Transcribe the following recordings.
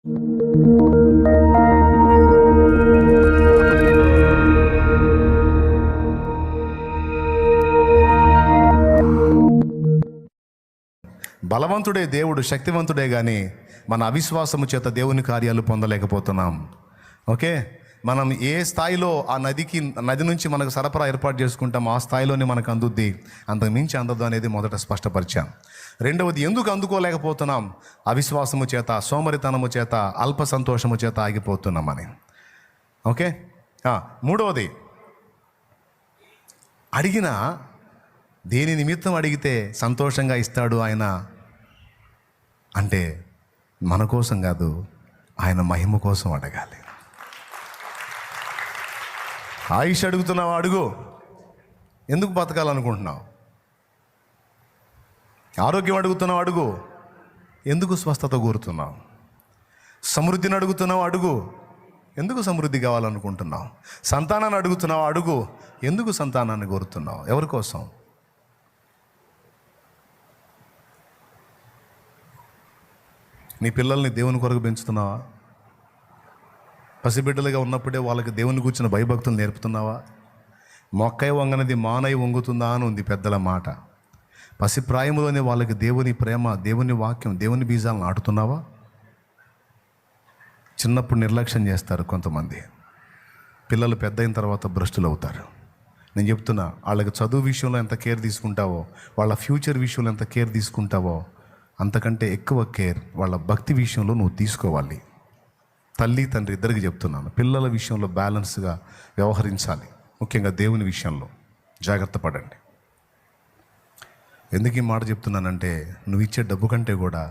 బలవంతుడే దేవుడు, శక్తివంతుడే, కానీ మన అవిశ్వాసము చేత దేవుని కార్యాలు పొందలేకపోతున్నాం. ఓకే, మనం ఏ స్థాయిలో ఆ నది నుంచి మనకు సరఫరా ఏర్పాటు చేసుకుంటాం, ఆ స్థాయిలోనే మనకు అందుద్ది, అంతకు మించి అందదు అనేది మొదట స్పష్టపరిచాం. రెండవది, ఎందుకు అందుకోలేకపోతున్నాం? అవిశ్వాసము చేత, సోమరితనము చేత, అల్ప సంతోషము చేత ఆగిపోతున్నామని. ఓకే, మూడవది, అడిగిన దేని నిమిత్తం అడిగితే సంతోషంగా ఇస్తాడు ఆయన అంటే మన కోసం కాదు, ఆయన మహిమ కోసం అడగాలి. ఆయుష్ అడుగుతున్నావు, అడుగు. ఎందుకు బతకాలనుకుంటున్నావు? ఆరోగ్యం అడుగుతున్నావు, అడుగు. ఎందుకు స్వస్థత కోరుతున్నావు? సమృద్ధిని అడుగుతున్నావు, అడుగు. ఎందుకు సమృద్ధి కావాలనుకుంటున్నావు? సంతానాన్ని అడుగుతున్నావు, అడుగు. ఎందుకు సంతానాన్ని కోరుతున్నావు? ఎవరి కోసం? నీ పిల్లల్ని దేవుని కొరకు పెంచుతున్నావా? పసిబిడ్డలుగా ఉన్నప్పుడే వాళ్ళకి దేవుని కూర్చున్న భయభక్తులు నేర్పుతున్నావా? మొక్కై వంగనది మానై వంగుతుందా అని ఉంది పెద్దల మాట. పసిప్రాయంలోనే వాళ్ళకి దేవుని ప్రేమ, దేవుని వాక్యం, దేవుని బీజాలను నాటుతున్నావా? చిన్నప్పుడు నిర్లక్ష్యం చేస్తారు కొంతమంది. పిల్లలు పెద్ద అయిన తర్వాత భ్రష్టులు అవుతారు. నేను చెప్తున్నా, వాళ్ళకి చదువు విషయంలో ఎంత కేర్ తీసుకుంటావో, వాళ్ళ ఫ్యూచర్ విషయంలో ఎంత కేర్ తీసుకుంటావో, అంతకంటే ఎక్కువ కేర్ వాళ్ళ భక్తి విషయంలో నువ్వు తీసుకోవాలి. తల్లి తండ్రి ఇద్దరికి చెప్తున్నాను, పిల్లల విషయంలో బ్యాలెన్స్గా వ్యవహరించాలి. ముఖ్యంగా దేవుని విషయంలో జాగ్రత్త పడండి. ఎందుకు ఈ మాట చెప్తున్నానంటే, నువ్వు ఇచ్చే డబ్బు కంటే కూడా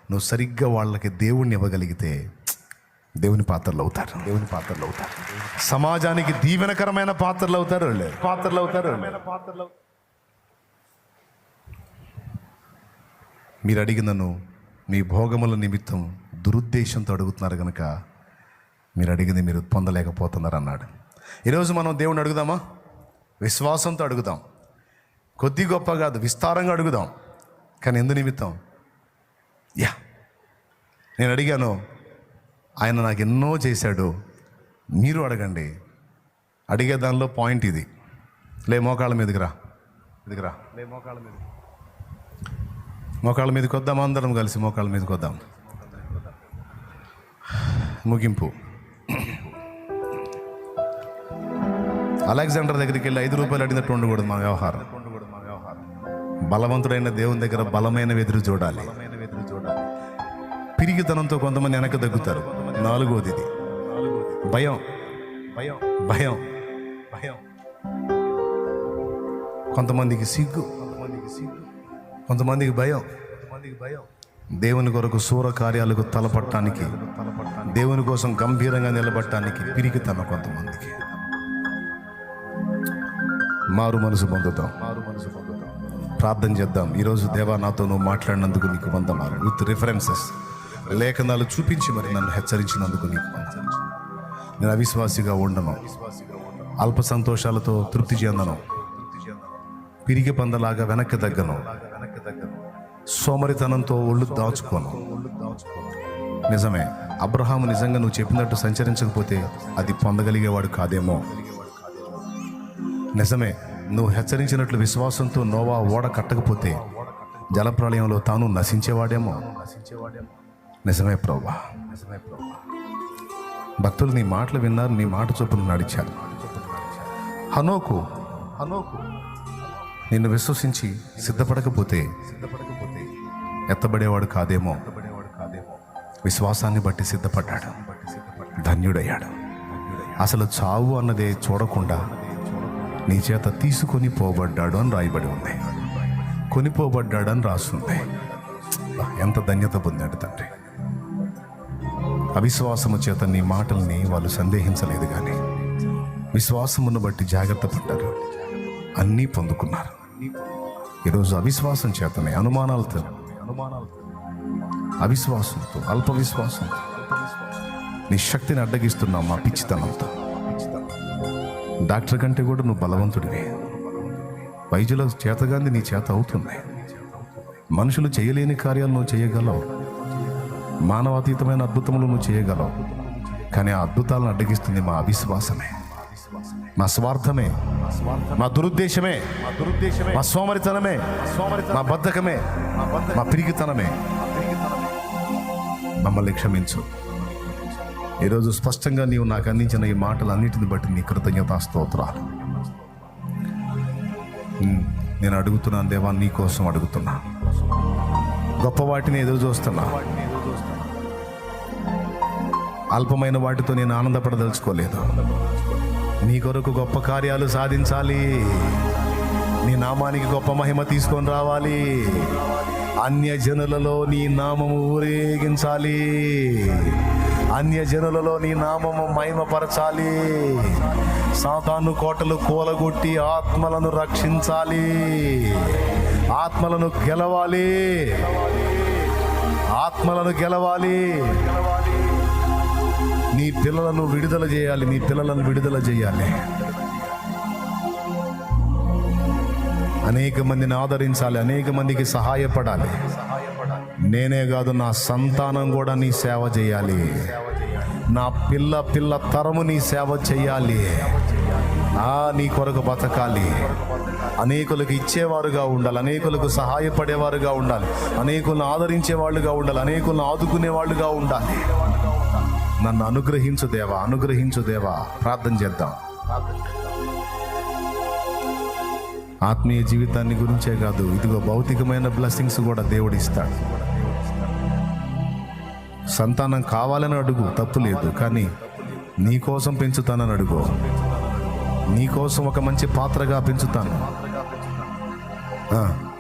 నువ్వు సరిగ్గా వాళ్ళకి దేవుణ్ణి ఇవ్వగలిగితే దేవుని పాత్రలు అవుతారు. దేవుని పాత్రలు అవుతారు. సమాజానికి దీవెనకరమైన పాత్రలు అవుతారు. పాత్రలు అవుతారు. మీరు అడిగినను మీ భోగముల నిమిత్తం దురుద్దేశంతో అడుగుతున్నారు కనుక మీరు అడిగింది మీరు పొందలేకపోతున్నారు అన్నాడు. ఈరోజు మనం దేవుని అడుగుదామా? విశ్వాసంతో అడుగుదాం. కొద్ది గొప్ప కాదు, విస్తారంగా అడుగుదాం. కానీ ఎందు నిమిత్తం? నేను అడిగాను, ఆయన నాకు ఎన్నో చేశాడు. మీరు అడగండి. అడిగే దానిలో పాయింట్ ఇది. లే మోకాళ్ళ మీదకి రా, లే మోకాళ్ళ మీద, మోకాళ్ళ మీదకి వద్దాం. అందరం కలిసి మోకాళ్ళ మీదకి వద్దాం. ముగింపు. అలెగ్జాండర్ దగ్గరికి వెళ్ళి 5 రూపాయలు అడిగినట్టు ఉండకూడదు మన వ్యవహారం. బలవంతుడైన దేవుని దగ్గర బలమైన ఎదురు చూడాలి. పిరిగితనంతో కొంతమంది వెనక్కి తగ్గుతారు. 4వది ఇది, భయం. భయం భయం భయం కొంతమందికి సిగ్గు, కొంతమందికి భయం. దేవుని కొరకు శూర కార్యాలకు తలపట్టడానికి, దేవుని కోసం గంభీరంగా నిలబడటానికి పిరికితనం కొంతమందికి. మారు మనసు పొందుతాం. ప్రార్థన చేద్దాం. ఈరోజు దేవా, నాతో నువ్వు మాట్లాడినందుకు నీకు వందనాలు. విత్ రిఫరెన్సెస్, లేఖనాలు చూపించి మరి నన్ను హెచ్చరించినందుకు నీకు వందనాలు. నేను అవిశ్వాసిగా ఉండను, అల్ప సంతోషాలతో తృప్తి చెందను, పిరిగి పందలాగా వెనక్కి తగ్గను, సోమరితనంతో ఒళ్ళు దాచుకోను. నిజమే, అబ్రహాము నిజంగా నువ్వు చెప్పినట్టు సంచరించకపోతే అది పొందగలిగేవాడు కాదేమో. నిజమే, నువ్వు హెచ్చరించినట్లు విశ్వాసంతో నోవా ఓడ కట్టకపోతే జలప్రళయంలో తాను నశించేవాడేమో. నిజమే ప్రభువా, భక్తులు నీ మాటలు విన్నారు, నీ మాట చొప్పున నడిచారు. హనోకు నిన్ను విశ్వసించి సిద్ధపడకపోతే ఎత్తబడేవాడు కాదేమో. విశ్వాసాన్ని బట్టి సిద్ధపడ్డాడు, ధన్యుడయ్యాడు. అసలు చావు అన్నదే చూడకుండా నీ చేత తీసుకొని పోబడ్డాడు అని రాయబడి ఉంది. కొనిపోబడ్డాడు అని రాస్తుంది. ఎంత ధన్యత పొందాడు తండ్రి. అవిశ్వాసము చేత నీ మాటల్ని వాళ్ళు సందేహించలేదు, కానీ విశ్వాసమును బట్టి జాగ్రత్త పడ్డారు, అన్నీ పొందుకున్నారు. ఈరోజు అవిశ్వాసం చేతనే అనుమానాలతో, అవిశ్వాసంతో, అల్ప విశ్వాసంతో నీ శక్తిని అడ్డగిస్తున్నావు. మా పిచ్చితనంతో. డాక్టర్ కంటే కూడా నువ్వు బలవంతుడివే. వైద్యుల చేతగాంది నీ చేత అవుతుంది. మనుషులు చేయలేని కార్యాలు నువ్వు చేయగలవు. మానవాతీతమైన అద్భుతములు నువ్వు చేయగలవు, కానీ ఆ అద్భుతాలను అడ్డగిస్తుంది మా అవిశ్వాసమే, మా స్వార్థమే, మా దురుద్దేశమే, మా సోమరితనమే, మా బద్ధకమే, మా పిరిగితనమే. మమ్మల్ని క్షమించు. ఈరోజు స్పష్టంగా నీవు నాకు అందించిన ఈ మాటలన్నిటిని బట్టి నీ కృతజ్ఞతాస్తోత్రాలు. నేను అడుగుతున్నాను దేవా, నీ కోసం అడుగుతున్నా. గొప్ప వాటిని ఎదురు చూస్తున్నా. అల్పమైన వాటితో నేను ఆనందపడదలుచుకోలేదు. నీ కొరకు గొప్ప కార్యాలు సాధించాలి. నీ నామానికి గొప్ప మహిమ తీసుకొని రావాలి. అన్యజనులలో నీ నామము ఊరేగించాలి. అన్యజనులలో నీ నామము మహిమపరచాలి. సాతాను కోటలు కూలగొట్టి ఆత్మలను రక్షించాలి. ఆత్మలను గెలవాలి. ఆత్మలను గెలవాలి. నీ పిల్లలను విడుదల చేయాలి. నీ పిల్లలను విడుదల చేయాలి. అనేక మందిని ఆదరించాలి. అనేక మందికి సహాయపడాలి. నేనే కాదు, నా సంతానం కూడా నీ సేవ చేయాలి. నా పిల్ల తరము నీ సేవ చేయాలి. నీ కొరకు బతకాలి. అనేకులకు ఇచ్చేవారుగా ఉండాలి. అనేకులకు సహాయపడేవారుగా ఉండాలి. అనేకులను ఆదరించేవాళ్ళుగా ఉండాలి. అనేకులను ఆదుకునేవాళ్ళుగా ఉండాలి. నన్ను అనుగ్రహించు దేవా, అనుగ్రహించు దేవా. ప్రార్థన చేద్దాం. ఆత్మీయ జీవితాన్ని గురించే కాదు, ఇదిగో భౌతికమైన బ్లెస్సింగ్స్ కూడా దేవుడు ఇస్తాడు. సంతానం కావాలని అడుగు, తప్పు లేదు. కానీ నీ కోసం పెంచుతానని అడుగు. నీ కోసం ఒక మంచి పాత్రగా పెంచుతాను.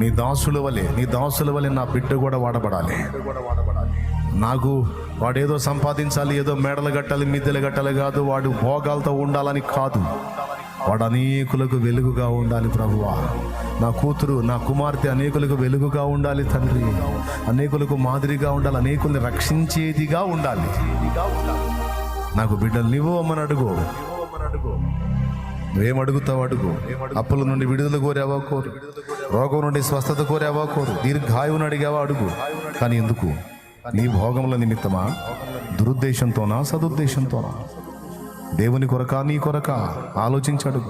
నీ దాసుల వలె నా బిడ్డ కూడా వాడబడాలి. నాకు వాడేదో సంపాదించాలి, ఏదో మేడలు కట్టాలి, మిద్దెలు కట్టాలి కాదు. వాడు భోగాలతో ఉండాలని కాదు. వాడు అనేకులకు వెలుగుగా ఉండాలి ప్రభువా. నా కూతురు, నా కుమార్తె అనేకులకు వెలుగుగా ఉండాలి తండ్రి. అనేకులకు మాదిరిగా ఉండాలి. అనేకుల్ని రక్షించేదిగా ఉండాలి. నాకు బిడ్డలు నీవు అమ్మని అడుగు. నువ్వేమడుగుతావు అడుగు. అప్పుల నుండి విడుదల కోరావా కోరు. రోగం నుండి స్వస్థత కోరావా కోరు. దీర్ఘాయువుని అడిగావా అడుగు. కానీ ఎందుకు? నీ భోగముల నిమిత్తమా? దురుద్దేశంతోనా సదుద్దేశంతోనా? దేవుని కొరకా నీ కొరకా? ఆలోచించడు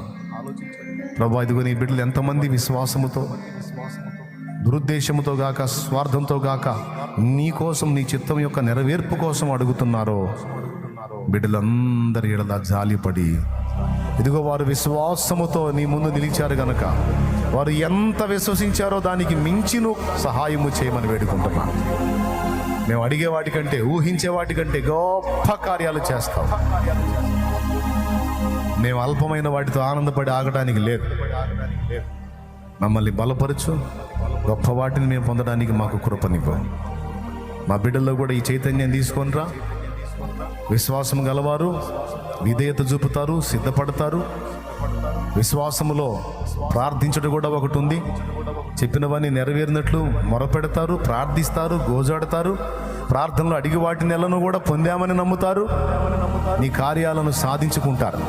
ప్రభా. ఇదిగో నీ బిడ్డలు ఎంతమంది విశ్వాసముతో, దురుద్దేశముతో గాక, స్వార్థంతో గాక నీ కోసం, నీ చిత్తం యొక్క నెరవేర్పు కోసం అడుగుతున్నారో బిడ్డలందరి ఎడల జాలిపడి, ఇదిగో వారు విశ్వాసముతో నీ ముందు నిలిచారు గనక వారు ఎంత విశ్వసించారో దానికి మించి నువ్వు సహాయము చేయమని వేడుకుంటున్నాను. మేము అడిగే వాటికంటే, ఊహించే వాటికంటే గొప్ప కార్యాలు చేస్తాం. మేము అల్పమైన వాటితో ఆనందపడి ఆగడానికి లేదు. మమ్మల్ని బలపరచు. గొప్ప వాటిని మేము పొందడానికి మాకు కృపనివ్వు. మా బిడ్డల్లో కూడా ఈ చైతన్యం తీసుకొని రా. విశ్వాసం గలవారు విధేయత చూపుతారు, సిద్ధపడతారు. విశ్వాసములో ప్రార్థించడం కూడా ఒకటి ఉంది. చెప్పినవన్నీ నెరవేరినట్లు మొరపెడతారు, ప్రార్థిస్తారు, గోజాడతారు. ప్రార్థనలు అడిగి వాటి నెలను కూడా పొందామని నమ్ముతారు. నీ కార్యాలను సాధించుకుంటారు.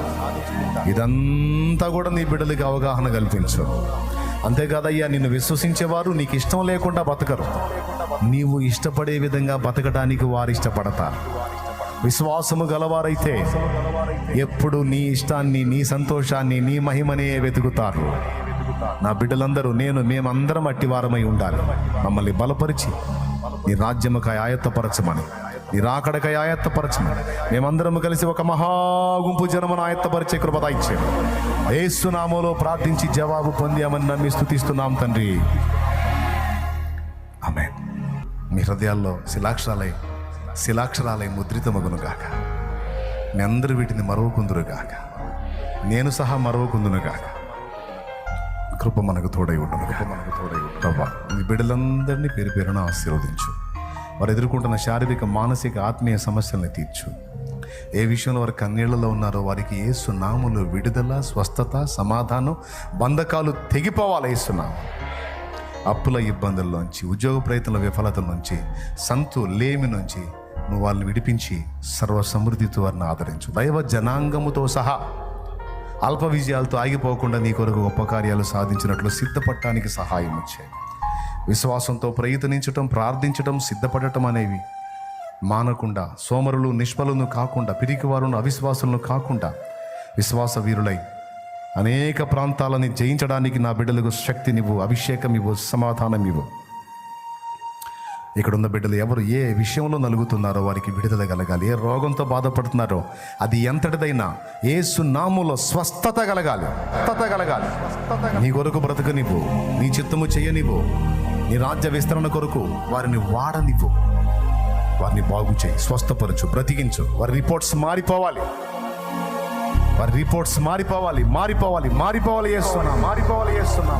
ఇదంతా కూడా నీ బిడ్డలకి అవగాహన కల్పించు. అంతేకాదయ్యా, నిన్ను విశ్వసించేవారు నీకు ఇష్టం లేకుండా బతకరు. నీవు ఇష్టపడే విధంగా బతకడానికి వారు ఇష్టపడతారు. విశ్వాసము గలవారైతే ఎప్పుడు నీ ఇష్టాన్ని, నీ సంతోషాన్ని, నీ మహిమనే వెతుకుతారు. నా బిడ్డలందరూ, మేమందరం అట్టివారమై ఉండాలి. మమ్మల్ని బలపరిచి నీ రాజ్యముకై ఆయత్తపరచమని, నీ రాకడకై ఆయత్తపరచమని, మేమందరము కలిసి ఒక మహాగుంపు జనమును ఆయత్తపరిచే కృప దయచేయండి. యేసు నామములో ప్రార్థించి జవాబు పొందామని నమ్మి స్తుతిస్తున్నాం తండ్రి. ఆమేన్. మీ హృదయాల్లో శిలాక్షరాలై ముద్రితమగును గాక. మీ అందరూ వీటిని మరవకుందురు గాక. నేను సహా మరవకుందును గాక. కృప మనకు తోడై ఉండును గాక. ప్రభా, మీ బిడ్డలందరినీ పేరు పేరున ఆశీర్వదించు. వారు ఎదుర్కొంటున్న శారీరక, మానసిక, ఆత్మీయ సమస్యలను తీర్చు. ఏ విషయంలో వారు కన్నీళ్లలో ఉన్నారో వారికి యేసు నామములో విడుదల, స్వస్థత, సమాధానం, బంధకాలు తెగిపోవాలి. యేసునామములో అప్పుల ఇబ్బందుల్లోంచి, ఉద్యోగ ప్రయత్నాల విఫలతల నుంచి, లేమి నుంచి నువ్వు వాళ్ళని విడిపించి సర్వ సమృద్ధితో వారిని ఆదరించు. దైవ జనాంగముతో సహా అల్ప విజయాలతో ఆగిపోకుండా నీ కొరకు గొప్ప కార్యాలు సాధించినట్లు సిద్ధపడటానికి సహాయం వచ్చాయి. విశ్వాసంతో ప్రయత్నించటం, ప్రార్థించటం, సిద్ధపడటం అనేవి మానకుండా, సోమరులు నిష్ఫలను కాకుండా, పిరికివారును అవిశ్వాసులను కాకుండా విశ్వాస వీరులై అనేక ప్రాంతాలని జయించడానికి నా బిడ్డలకు శక్తినివ్వు, అభిషేకం ఇవ్వు, సమాధానం ఇవ్వు. ఇక్కడ ఉన్న బిడ్డలు ఎవరు ఏ విషయంలో నలుగుతున్నారో వారికి విడుదల కలగాలి. ఏ రోగంతో బాధపడుతున్నారో అది ఎంతటిదైనా యేసు నామములో స్వస్థత కలగాలి. నీ కొరకు బ్రతకనివ్వు, నీ చిత్తము చేయనివ్వు, నీ రాజ్య విస్తరణ కొరకు వారిని వాడనివ్వు. వారిని బాగు చేయి, స్వస్థపరచు, బ్రతికించు. వారి రిపోర్ట్స్ మారిపోవాలి. చేస్తున్నా.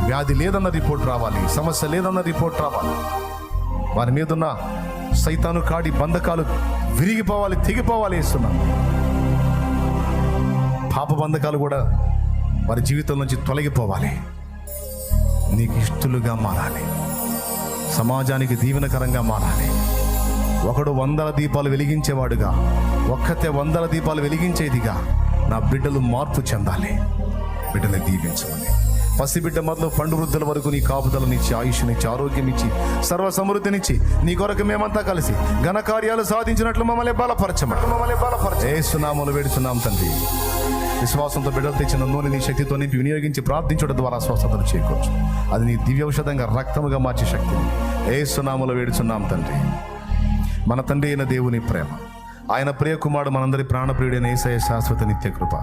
వ్యాధి లేదన్న రిపోర్ట్ రావాలి, సమస్య లేదన్న రిపోర్ట్ రావాలి. వారి మీదున్న సైతాను కాడి బంధకాలు విరిగిపోవాలి, తెగిపోవాలి. చేస్తున్నాను. పాప బంధకాలు కూడా వారి జీవితం నుంచి తొలగిపోవాలి. నీకు ఇష్టలుగా మారాలి, సమాజానికి దీవెనకరంగా మారాలి. ఒకడు 100 దీపాలు వెలిగించేవాడుగా, ఒక్కతే 100 దీపాలు వెలిగించేదిగా నా బిడ్డలు మార్పు చెందాలి. బిడ్డని దీవించమని, పసిబిడ్డ మొదలు పండు వృద్ధుల వరకు నీ కాపుదలనిచ్చి, ఆయుష్నిచ్చి, ఆరోగ్యమిచ్చి, సర్వ సమృద్ధినిచ్చి నీ కొరకు మేమంతా కలిసి ఘనకార్యాలు సాధించినట్లు మమ్మల్ని బలపరచమని యేసు నామములో వేడుచున్నాం తండ్రి. విశ్వాసంతో బిడ్డలు తెచ్చిన నూనె నీ శక్తితో నింపి వినియోగించి ప్రార్థించడం ద్వారా స్వస్థతను చేకూర్చు. అది నీ దివ్యౌషధంగా రక్తముగా మార్చే శక్తిని యేసు నామములో వేడుచున్నాం తండ్రి. మన తండ్రి అయిన దేవుని ప్రేమ, ఆయన ప్రియ కుమారుడు మనందరి ప్రాణప్రియుడైన యేసయ్య శాశ్వత నిత్య కృప,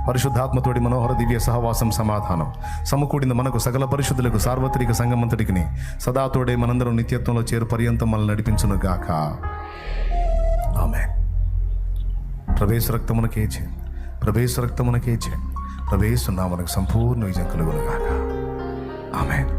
పరిశుద్ధాత్మతోడి మనోహర దివ్య సహవాసం, సమాధానం సమకూడిన మనకు సకల పరిశుద్ధులకు సార్వత్రిక సంగమంతటికి సదాతోడే మనందరం నిత్యత్వంలో చేరు పర్యంతం మనల్ని నడిపించును గాక. ఆమేన్. ప్రవేశ రక్తమునకేచే, ప్రవేశ రక్తమునకేచే, ప్రవేశ నామనకు సంపూర్ణ విజయం కలుగును గాక. ఆమేన్.